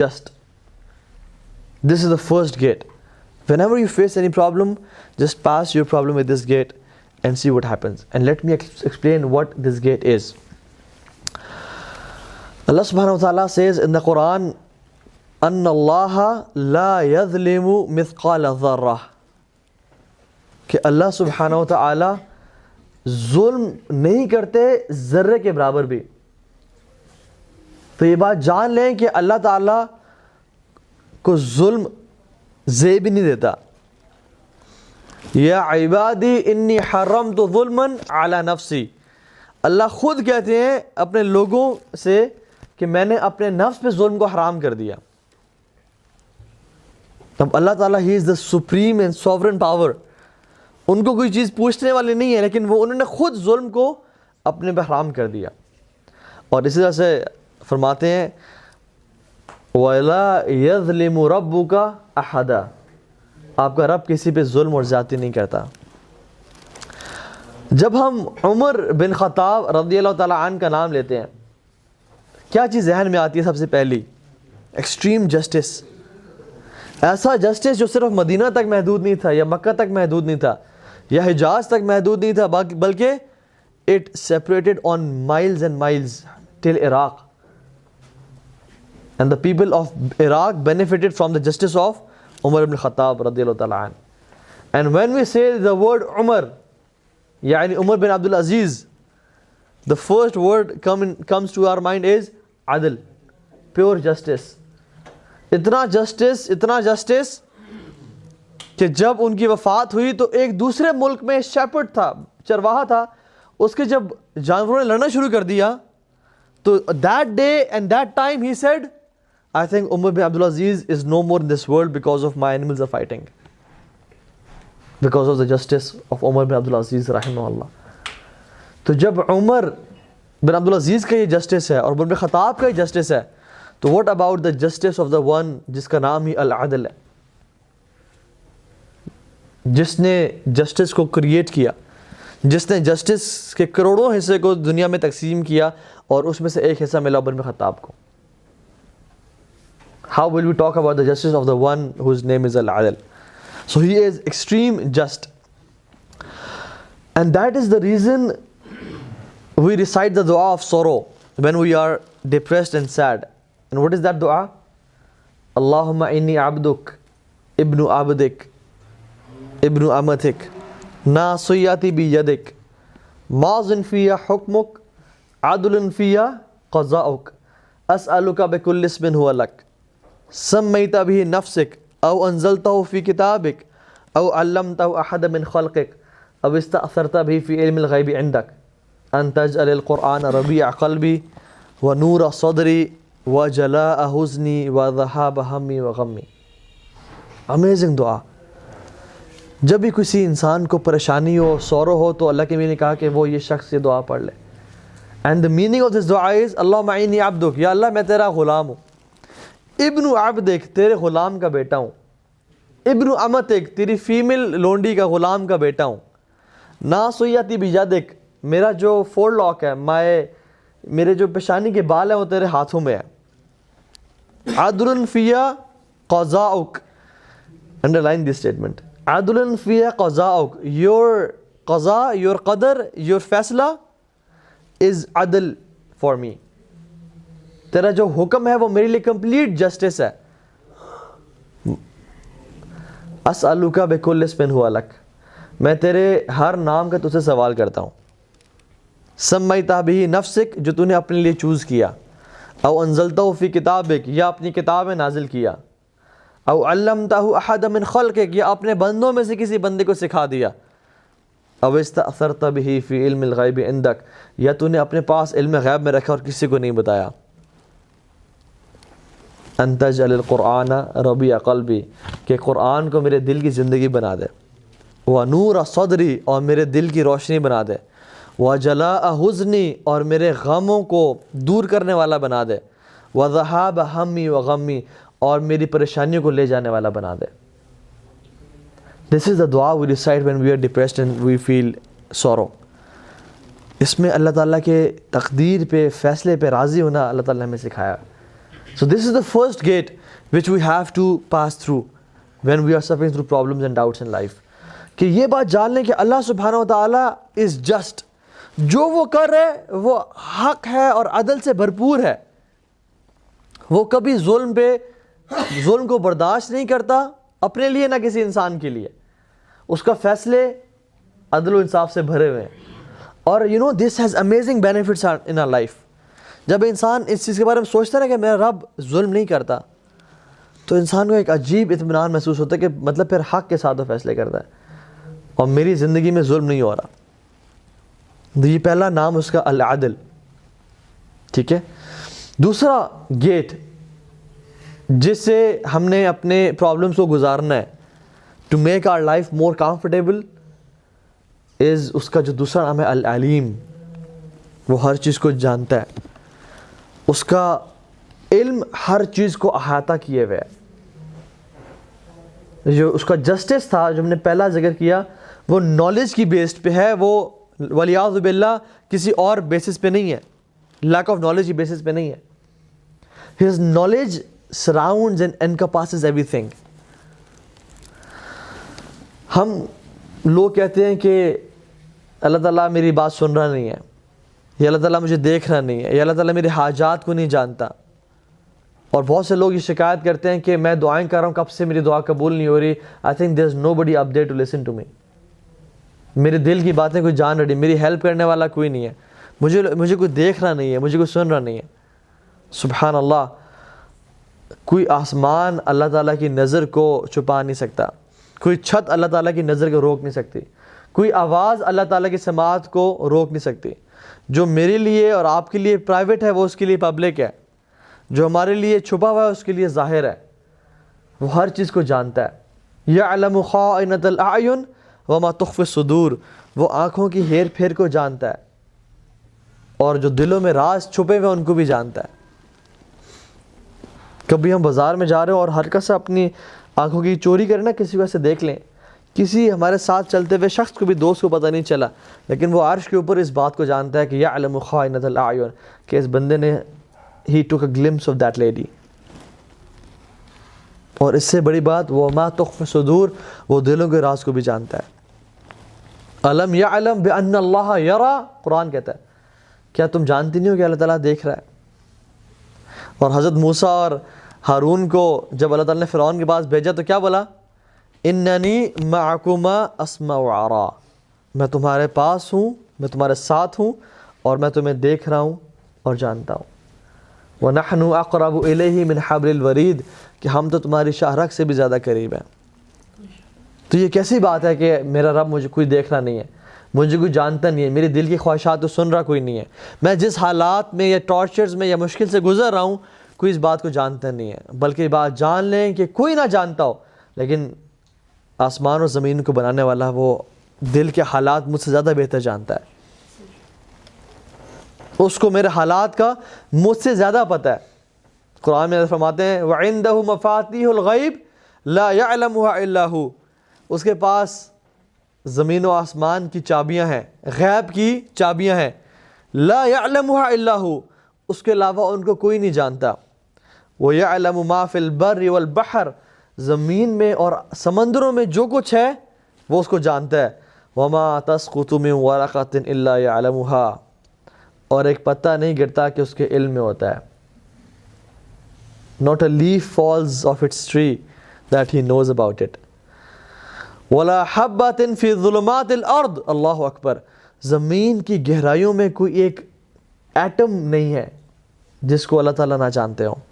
just. This is the first gate. Whenever you face any problem, just pass your problem with this gate and see what happens. And let me explain what this gate is. Allah subhanahu wa ta'ala says in the Quran, أَنَّ اللَّهَ لَا يَظْلِمُ مِثْقَالَ ذَرَّةٍ, کہ اللہ سبحانہ و تعالی ظلم نہیں کرتے ذرے کے برابر بھی. تو یہ بات جان لیں کہ اللہ تعالیٰ کو ظلم زیب نہیں دیتا. یا عبادی انی حرمت ظلما علی نفسی, اللہ خود کہتے ہیں اپنے لوگوں سے کہ میں نے اپنے نفس پہ ظلم کو حرام کر دیا. اب اللہ تعالیٰ ہی از دا سپریم اینڈ سوورن پاور, ان کو کوئی چیز پوچھنے والی نہیں ہے, لیکن وہ انہوں نے خود ظلم کو اپنے پہ حرام کر دیا. اور اسی طرح سے فرماتے ہیں وَلَا يَظْلِمُ رَبُّكَ أَحَدًا, آپ کا رب کسی پہ ظلم اور زیادتی نہیں کرتا. جب ہم عمر بن خطاب رضی اللہ تعالیٰ عنہ کا نام لیتے ہیں, کیا چیز ذہن میں آتی ہے؟ سب سے پہلی ایکسٹریم جسٹس. ایسا جسٹس جو صرف مدینہ تک محدود نہیں تھا, یا مکہ تک محدود نہیں تھا, یا حجاز تک محدود نہیں تھا, بلکہ it separated on miles and miles till Iraq. And the people of Iraq benefited from the justice of Umar ibn Khattab radiyallahu ta'ala anh. And when we say the word Umar, yani Umar bin Abdul Aziz, the first word comes to our mind is adl, pure justice. اتنا justice کہ جب ان کی وفات ہوئی تو ایک دوسرے ملک میں شیپرڈ تھا, چرواہا تھا, اس کے جب جانوروں نے لڑنا شروع کر دیا تو that day and that time he said, I think Umar bin Abdul Aziz is no more in this world because of my animals are fighting, because of the justice of Umar bin Abdul Aziz rahimahullah. تو جب عمر بن عبد العزیز کا یہ justice ہے اور عمر بن خطاب کا یہ justice ہے, تو what about the justice of the one جس کا نام ہی العدل ہے, جس نے جسٹس کو کریٹ کیا, جس نے جسٹس کے کروڑوں حصے کو دنیا میں تقسیم کیا اور اس میں سے ایک حصہ ملا عمر بن خطاب کو. How will we talk about the justice of the one whose name is al-adl? So he is extreme just. And that is the reason we recite the dua of sorrow when we are depressed and sad. And what is that dua? Allahumma inni abduk, ibnu abdik, ibnu amatik, nasiyati bi yadik, mazin fiya hukmuk, adlun fiya qaza'uk, as'aluka bi kulli ismin huwa lak, sammayta bihi nafsik, aw anzaltahu fi kitabik, aw allamtahu ahada min khalqik, aw ista'tharta bihi fi ilmi al-ghaybi indak, an taj'al al-Qur'an rabi'a qalbi wa nura sadri wa jala'a huzni wa dhahaba hammi wa ghammi. Amazing dua. جب بھی کسی انسان کو پریشانی ہو, سورو ہو, تو اللہ کے نبی نے کہا کہ وہ یہ شخص یہ دعا پڑھ لے. And the meaning of this dua is Allahumma inni abduk, یا اللہ میں تیرا غلام ہوں, ابن عبدک تیرے غلام کا بیٹا ہوں, ابن امتک تیری فیمیل لونڈی کا غلام کا بیٹا ہوں, ناسیتی بیدک میرا جو فور لاک ہے, میرے جو پیشانی کے بال ہیں وہ تیرے ہاتھوں میں ہے, عدل فیا قضاؤک, underline this statement, عدل فیا قضاؤک, your قضا, your قدر, your فیصلہ is عدل for me, تیرا جو حکم ہے وہ میرے لیے کمپلیٹ جسٹس ہے. اسألوک بکل اسم ہوا لک, میں تیرے ہر نام کا تجھ سے سوال کرتا ہوں. سمیتہ بہ نفسک, جو تو نے اپنے لیے چوز کیا, او انزلتہ فی کتابک, یا اپنی کتاب میں نازل کیا, او علمتہ احد من خلقک, یا اپنے بندوں میں سے کسی بندے کو سکھا دیا, او استأثرت بہ فی علم الغیب عندک, یا تو نے اپنے پاس علم غیب میں رکھا اور کسی کو نہیں بتایا. ان تجعل القرآن ربیع قلبی, کہ قرآن کو میرے دل کی زندگی بنا دے, ونور صدری, اور میرے دل کی روشنی بنا دے, وجلاء حزنی, اور میرے غموں کو دور کرنے والا بنا دے, وذہاب ہمی وغمی, اور میری پریشانیوں کو لے جانے والا بنا دے. This is the dua we recite when we are depressed and we feel sorrow. اس میں اللہ تعالیٰ کے تقدیر پہ, فیصلے پہ راضی ہونا اللہ تعالیٰ نے ہمیں سکھایا. So this is the first gate which we have to pass through when we are suffering through problems and doubts in life. کہ یہ بات جان لیں کہ اللہ سبحانہ و تعالیٰ is just. جو وہ کر رہے ہے وہ حق ہے اور عدل سے بھرپور ہے. وہ کبھی ظلم کو برداشت نہیں کرتا اپنے لیے نہ کسی انسان کے لیے. اس کا فیصلے عدل و انصاف سے بھرے ہوئے ہیں. اور this has amazing benefits in our life. جب انسان اس چیز کے بارے میں سوچتا ہے کہ میرا رب ظلم نہیں کرتا تو انسان کو ایک عجیب اطمینان محسوس ہوتا ہے کہ مطلب پھر حق کے ساتھ وہ فیصلے کرتا ہے اور میری زندگی میں ظلم نہیں ہو رہا. یہ پہلا نام اس کا العدل. ٹھیک ہے. دوسرا گیٹ جس سے ہم نے اپنے پرابلمس کو گزارنا ہے to make our life more comfortable is اس کا جو دوسرا نام ہے العلیم. وہ ہر چیز کو جانتا ہے. اس کا علم ہر چیز کو احاطہ کیے ہوئے ہے. جو اس کا جسٹس تھا جو ہم نے پہلا ذکر کیا وہ نالج کی بیسڈ پہ ہے. وہ ولیعوذ باللہ کسی اور بیسس پہ نہیں ہے. لیک آف نالج کی بیسس پہ نہیں ہے. His knowledge surrounds and encompasses every thing. ہم لوگ کہتے ہیں کہ اللہ تعالیٰ میری بات سن رہا نہیں ہے, یا اللہ تعالیٰ مجھے دیکھ رہا نہیں ہے, یا اللہ تعالیٰ میرے حاجات کو نہیں جانتا. اور بہت سے لوگ یہ شکایت کرتے ہیں کہ میں دعائیں کر رہا ہوں کب سے میری دعا قبول نہیں ہو رہی. I think there is nobody up there to listen to me. میرے دل کی باتیں کوئی جان رہی, میری ہیلپ کرنے والا کوئی نہیں ہے. مجھے کوئی دیکھ رہا نہیں ہے, مجھے کوئی سن رہا نہیں ہے. سبحان اللہ. کوئی آسمان اللہ تعالیٰ کی نظر کو چھپا نہیں سکتا. کوئی چھت اللہ تعالیٰ کی نظر کو روک نہیں سکتی. کوئی آواز اللہ تعالیٰ کی سماعت کو روک نہیں سکتی. جو میرے لیے اور آپ کے لیے پرائیویٹ ہے وہ اس کے لیے پبلک ہے. جو ہمارے لیے چھپا ہوا ہے اس کے لیے ظاہر ہے. وہ ہر چیز کو جانتا ہے. یعلم خائنۃ الاعین وما تخفی الصدور. وہ آنکھوں کی ہیر پھیر کو جانتا ہے اور جو دلوں میں راز چھپے ہوئے ان کو بھی جانتا ہے. کبھی ہم بازار میں جا رہے ہو اور ہلکا سا اپنی آنکھوں کی چوری کریں نا, کسی کو ایسے دیکھ لیں, کسی ہمارے ساتھ چلتے ہوئے شخص کو بھی, دوست کو پتہ نہیں چلا, لیکن وہ عرش کے اوپر اس بات کو جانتا ہے کہ یعلم خائنۃ الاعین, کہ اس بندے نے he took a glimpse of that lady. اور اس سے بڑی بات وما تخفی الصدور, وہ دلوں کے راز کو بھی جانتا ہے. الم یعلم بان اللہ یری, قرآن کہتا ہے کیا تم جانتی نہیں ہو کہ اللہ تعالیٰ دیکھ رہا ہے. اور حضرت موسیٰ اور ہارون کو جب اللہ تعالیٰ نے فرعون کے پاس بھیجا تو کیا بولا, اننی معکما اسمع وارا, میں تمہارے پاس ہوں, میں تمہارے ساتھ ہوں اور میں تمہیں دیکھ رہا ہوں اور جانتا ہوں. وَنَحْنُ أَقْرَبُ إِلَيْهِ مِنْ حَبْلِ الْوَرِيدِ, کہ ہم تو تمہاری شاہ رگ سے بھی زیادہ قریب ہیں. تو یہ کیسی بات ہے کہ میرا رب مجھے کوئی دیکھ رہا نہیں ہے, مجھے کوئی جانتا نہیں ہے, میری دل کی خواہشات تو سن رہا کوئی نہیں ہے, میں جس حالات میں یا ٹارچرز میں یا مشکل سے گزر رہا ہوں کوئی اس بات کو جانتا نہیں ہے. بلکہ یہ بات جان لیں کہ کوئی نہ جانتا ہو, لیکن آسمان اور زمین کو بنانے والا وہ دل کے حالات مجھ سے زیادہ بہتر جانتا ہے. اس کو میرے حالات کا مجھ سے زیادہ پتہ ہے. قرآن میں فرماتے ہیں وَعِندَهُ مَفَاتِيحُ الْغَيْبِ لَا يَعْلَمُهَا إِلَّا هُ, اس کے پاس زمین و آسمان کی چابیاں ہیں, غیب کی چابیاں ہیں. لا يعلمها الا هو, اس کے علاوہ ان کو کوئی نہیں جانتا. وَيَعْلَمُ مَا فِي الْبَرِّ وَالْبَحْرِ, زمین میں اور سمندروں میں جو کچھ ہے وہ اس کو جانتا ہے. وَمَا تَسْقُطُ مِنْ وَرَقَةٍ إِلَّا يَعْلَمُهَا, اور ایک پتہ نہیں گرتا کہ اس کے علم میں ہوتا ہے. Not a leaf falls off its tree that he knows about it. وَلَا حَبَّةٍ فِي ظُلُمَاتِ الْأَرْضِ, اللہ اکبر, زمین کی گہرائیوں میں کوئی ایک ایٹم نہیں ہے جس کو اللہ تعالیٰ نہ جانتے ہوں.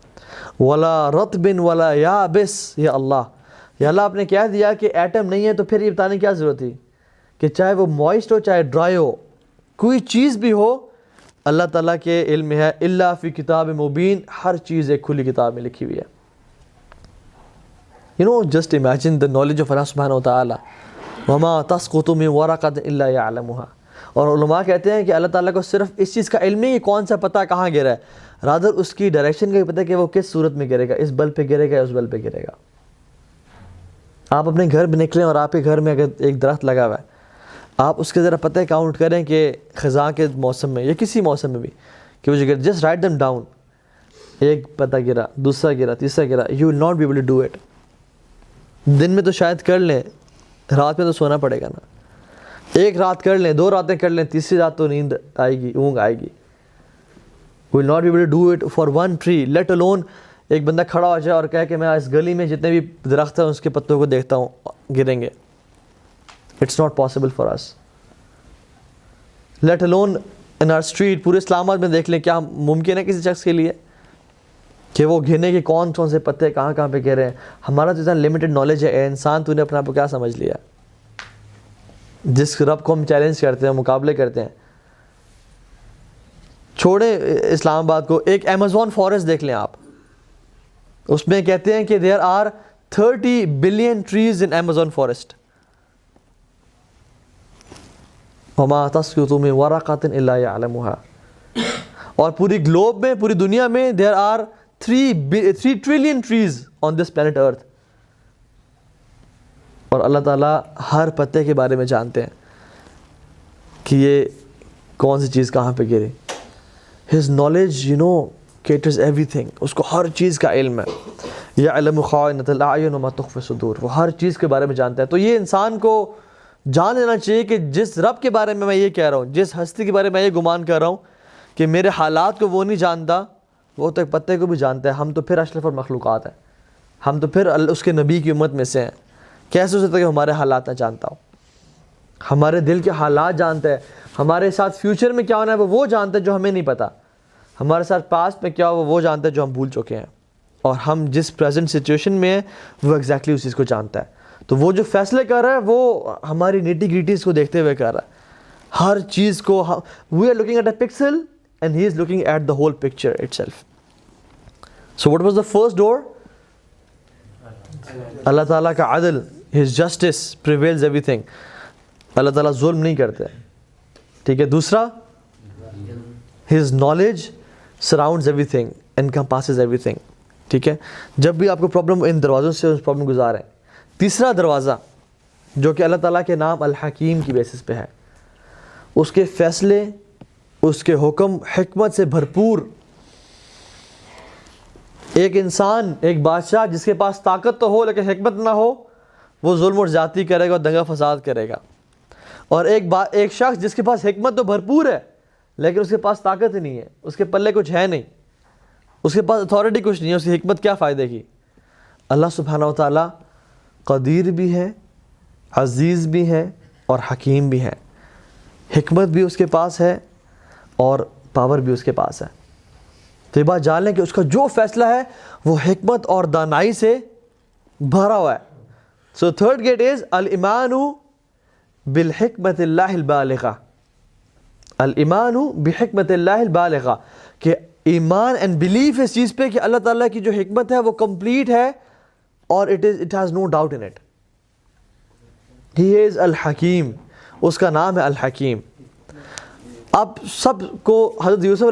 وَلَا رَطْبٍ وَلَا يَابِسٍ, یا اللہ آپ نے کہہ دیا کہ ایٹم نہیں ہے تو پھر یہ بتانے کی کیا ضرورت تھی کہ چاہے وہ موئسٹ ہو چاہے ڈرائی ہو, کوئی چیز بھی ہو اللہ تعالیٰ کے علم میں ہے. الا فی کتاب مبین, ہر چیز ایک کھلی کتاب میں لکھی ہوئی ہے. Just imagine the knowledge of Allah subhanahu wa ta'ala. وَمَا تَسْقُطُ مِنْ وَرَقَةٍ إِلَّا يَعْلَمُهَا. اور علماء کہتے ہیں کہ اللہ تعالیٰ کو صرف اس چیز کا علم نہیں کہ کون سا پتہ کہاں گرا ہے, رادر اس کی ڈائریکشن کا بھی پتہ ہے کہ وہ کس صورت میں گرے گا, اس بل پہ گرے گا یا اس بل پہ گرے گا. آپ اپنے گھر میں نکلیں اور آپ کے گھر میں اگر ایک درخت لگا ہوا ہے, آپ اس کے ذرا پتہ کاؤنٹ کریں کہ خزاں کے موسم میں یا کسی موسم میں بھی کہ وہ جسٹ رائٹ دم ڈاؤن ایک پتا گرا, دوسرا گرا, تیسرا گرا, you will not be able to do it. دن میں تو شاید کر لیں, رات میں تو سونا پڑے گا نا. ایک رات کر لیں, 2 راتیں کر لیں, تیسری رات تو نیند آئے گی, اونگ آئے گی. We will not be able to do it for one tree, let alone ایک بندہ کھڑا ہو جائے اور کہے کہ میں اس گلی میں جتنے بھی درخت ہیں اس کے پتوں کو دیکھتا ہوں گریں گے. It's not possible for us. Let alone in our street, پورے اسلام آباد میں دیکھ لیں, کیا ممکن ہے کسی شخص کے لیے کہ وہ گرنے کے کون سے پتے کہاں کہاں پہ گرے ہیں؟ ہمارا تو اتنا لمیٹڈ نالج ہے. اے انسان, تو نے اپنے آپ کو کیا سمجھ لیا؟ جس رب کو ہم چیلنج کرتے ہیں, مقابلے کرتے ہیں. چھوڑیں اسلام آباد کو, ایک ایمیزون فارسٹ دیکھ لیں آپ. اس میں کہتے ہیں کہ there are 30 billion trees in Amazon forest. وما تسقط من ورقۃ الا يعلمها. اور پوری گلوب میں, پوری دنیا میں there are 3 trillion trees on this planet earth. اور اللہ تعالیٰ ہر پتے کے بارے میں جانتے ہیں کہ یہ کون سی چیز کہاں پہ گری. His knowledge caters everything. اس کو ہر چیز کا علم ہے. یعلم خائنۃ الاعین وما تخفی الصدور. وہ ہر چیز کے بارے میں جانتا ہے. تو یہ انسان کو جان لینا چاہیے کہ جس رب کے بارے میں یہ کہہ رہا ہوں, جس ہستی کے بارے میں یہ گمان کر رہا ہوں کہ میرے حالات کو وہ نہیں جانتا, وہ تو ایک پتے کو بھی جانتا ہے. ہم تو پھر اشرف المخلوقات ہیں, ہم تو پھر اس کے نبی کی امت میں سے ہیں. کیسے ہو سکتا ہے کہ ہمارے حالات نہ جانتا ہو؟ ہمارے دل کے حالات جانتا ہے. ہمارے ساتھ فیوچر میں کیا ہونا ہے وہ جانتا ہے جو ہمیں نہیں پتا. ہمارے ساتھ پاسٹ میں کیا ہو وہ جانتا ہے جو ہم بھول چکے ہیں. اور ہم جس پریزنٹ سچویشن میں ہیں وہ ایگزیکٹلی اس چیز کو جانتا ہے. تو وہ جو فیصلے کر رہا ہے وہ ہماری نیٹی گریٹیز کو دیکھتے ہوئے کر رہا ہے. ہر چیز کو we are looking at a pixel and he is looking at the whole picture itself. So what was the first door? اللہ تعالیٰ کا عدل, his justice prevails everything. اللہ تعالیٰ ظلم نہیں کرتے. ٹھیک ہے. دوسرا, his knowledge surrounds everything, encompasses everything. ٹھیک ہے. جب بھی آپ کو پرابلم, ان دروازوں سے اس پرابلم گزاریں. تیسرا دروازہ جو کہ اللہ تعالیٰ کے نام الحکیم کی بیسس پہ ہے, اس کے فیصلے, اس کے حکم حکمت سے بھرپور. ایک انسان, ایک بادشاہ جس کے پاس طاقت تو ہو لیکن حکمت نہ ہو, وہ ظلم اور زیادتی کرے گا اور دنگا فساد کرے گا. اور ایک شخص جس کے پاس حکمت تو بھرپور ہے لیکن اس کے پاس طاقت ہی نہیں ہے, اس کے پلے کچھ ہے نہیں, اس کے پاس اتھارٹی کچھ نہیں ہے, اس کی حکمت کیا فائدے کی؟ اللہ سبحانہ و تعالیٰ قدیر بھی ہے, عزیز بھی ہے اور حکیم بھی ہے. حکمت بھی اس کے پاس ہے اور پاور بھی اس کے پاس ہے. تو یہ بات جان لیں کہ اس کا جو فیصلہ ہے وہ حکمت اور دانائی سے بھرا ہوا ہے. سو تھرڈ گیٹ از الایمان بالحکمت اللہ البالغہ. الایمان بحکمت اللہ البالغہ, کہ ایمان اینڈ بلیف اس چیز پہ کہ اللہ تعالیٰ کی جو حکمت ہے وہ کمپلیٹ ہے اور it has no doubt in it. He is الحکیم, اس کا نام ہے الحکیم. اب سب کو حضرت یوسف